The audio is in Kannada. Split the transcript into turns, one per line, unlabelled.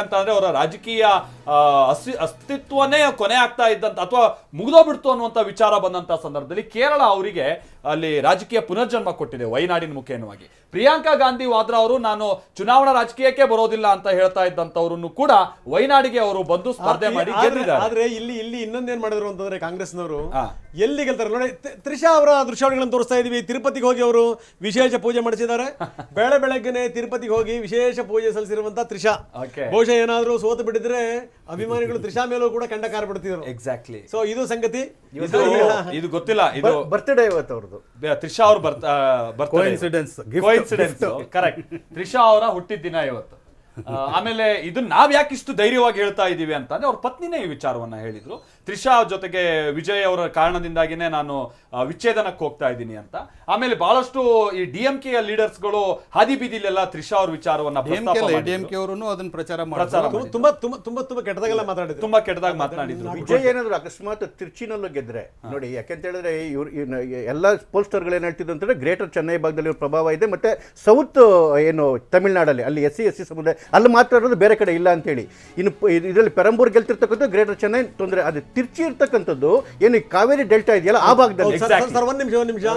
ಅಂತಂದ್ರೆ ಅವರ ರಾಜಕೀಯ ಅಸ್ತಿತ್ವನೇ ಕೊನೆ ಆಗ್ತಾ ಇದ್ದಂತ ಅಥವಾ ಮುಗಿದೋಗ್ಬಿಡ್ತು ಅನ್ನುವಂತ ವಿಚಾರ ಬಂದಂತ ಸಂದರ್ಭದಲ್ಲಿ ಕೇರಳ ಅವರಿಗೆ ಅಲ್ಲಿ ರಾಜಕೀಯ ಪುನರ್ಜನ್ಮ ಕೊಟ್ಟಿದೆ ವೈನಾಡಿನ ಮುಖೇನವಾಗಿ. ಪ್ರಿಯಾಂಕಾ ಗಾಂಧಿ ವಾದ್ರಾ ಅವರು ನಾನು ಚುನಾವಣಾ ರಾಜಕೀಯಕ್ಕೆ ಬರೋದಿಲ್ಲ ಅಂತ ಹೇಳ್ತಾ ಇದ್ದಂತವ್ರನ್ನು ಕೂಡ ವೈನಾಡಿಗೆ ಅವರು ಬಂದು ಸ್ಪರ್ಧೆ ಮಾಡಿ ಗೆದ್ದಿದ್ದಾರೆ.
ಆದ್ರೆ ಇಲ್ಲಿ ಇನ್ನೊಂದೇನ್ ಮಾಡಿದ್ರು ಅಂತಂದ್ರೆ ಕಾಂಗ್ರೆಸ್ನವರು ಎಲ್ಲಿ ಗೆಲ್ತಾರೆ ನೋಡಿ. ತ್ರಿಷಾ ಅವರ ದೃಶ್ಯಾವಳಿಗಳನ್ನು ತೋರಿಸ್ತಾ ಇದೀವಿ. ತಿರುಪತಿಗೆ ಹೋಗಿ ಅವರು ವಿಶೇಷ ಪೂಜೆ ಮಾಡಿಸಿದ್ದಾರೆ. ಬೆಳಗ್ಗೆನೆ ತಿರುಪತಿಗೆ ಹೋಗಿ ವಿಶೇಷ ಪೂಜೆ ಸಲ್ಲಿಸಿರುವಂತ ತ್ರಿಷಾ ಬಹುಶಃ ಏನಾದ್ರೂ ಸೋತು ಬಿಟ್ಟಿದ್ರೆ ಅಭಿಮಾನಿಗಳು ತ್ರಿಷಾ ಮೇಲೂ ಕೂಡ ಕಂಡ ಕಾರ್ ಬಿಡ್ತಿದ್ರು.
ಎಕ್ಸಾಕ್ಟ್ಲಿ.
ಸೊ ಇದು ಸಂಗತಿ.
ಇದು ಗೊತ್ತಿಲ್ಲ, ಇದು
ಬರ್ತ್ಡೇ ಇವತ್ತು ಅವ್ರದ್ದು,
ತ್ರಿಷಾ ಅವ್ರ
ಕೋಇನ್ಸಿಡೆನ್ಸ್
ಕರೆಕ್ಟ್. ತ್ರಿಷಾ ಅವರ ಹುಟ್ಟಿದ ದಿನ ಇವತ್ತು. ಆಮೇಲೆ ಇದನ್ನ ನಾವ್ ಯಾಕೆ ಇಷ್ಟು ಧೈರ್ಯವಾಗಿ ಹೇಳ್ತಾ ಇದೀವಿ ಅಂತಂದ್ರೆ ಅವ್ರ ಪತ್ನಿನೇ ಈ ವಿಚಾರವನ್ನ ಹೇಳಿದ್ರು. ತ್ರಿಷಾ ಜೊತೆಗೆ ವಿಜಯ್ ಅವರ ಕಾರಣದಿಂದಾಗಿನೇ ನಾನು ವಿಚ್ಛೇದನಕ್ಕೆ ಹೋಗ್ತಾ ಇದ್ದೀನಿ ಅಂತ. ಆಮೇಲೆ ಬಹಳಷ್ಟು ಈ ಡಿಎಂಕೆ ಲೀಡರ್ಸ್ ಗಳು ಹಾದಿ ಬೀದಿಲೆಲ್ಲ ತ್ರಿಷಾ ಅವ್ರ ವಿಚಾರವನ್ನ
ಡಿಎಂಕೆ ಅವರು ಅದನ್ನ ಪ್ರಚಾರ
ತುಂಬಾ ಕೆಟ್ಟದಾಗೆಲ್ಲ ಮಾತಾಡಿದ್ರು.
ತುಂಬಾ ಕೆಟ್ಟದಾಗ ಮಾತನಾಡಿದ್ರು.
ವಿಜಯ್ ಏನಾದ್ರು ಅಕಸ್ಮಾತ್ ತಿರ್ಚಿನಲ್ಲೂ ಗೆದ್ರೆ ನೋಡಿ, ಯಾಕೆಂತ ಹೇಳಿದ್ರೆ ಇವ್ರು ಎಲ್ಲ ಪೋಲ್ಸ್ಟರ್ಗಳು ಏನ್ ಹೇಳ್ತಿದ್ರು ಅಂತಂದ್ರೆ ಗ್ರೇಟರ್ ಚೆನ್ನೈ ಭಾಗದಲ್ಲಿ ಪ್ರಭಾವ ಇದೆ, ಮತ್ತೆ ಸೌತ್ ಏನು ತಮಿಳ್ನಾಡಲ್ಲಿ ಅಲ್ಲಿ ಎಸ್ ಸಿ ಸಮುದಾಯ ಅಲ್ಲಿ ಮಾತಾಡೋದು ಬೇರೆ ಕಡೆ ಇಲ್ಲ ಅಂತೇಳಿ. ಇನ್ನು ಇದರಲ್ಲಿ ಪೆರಂಬೂರ್ ಗೆಲ್ತಿರ್ತಕ್ಕಂಥ ಗ್ರೇಟರ್ ಚೆನ್ನೈ ತೊಂದರೆ. ಅದು ತಿರ್ಚಿ ಇರ್ತಕ್ಕಂಥದ್ದು ಏನು ಕಾವೇರಿ ಡೆಲ್ಟಾ ಇದೆಯಲ್ಲ ಆ ಭಾಗದಲ್ಲಿ.
ಒಂದ್ ನಿಮಿಷ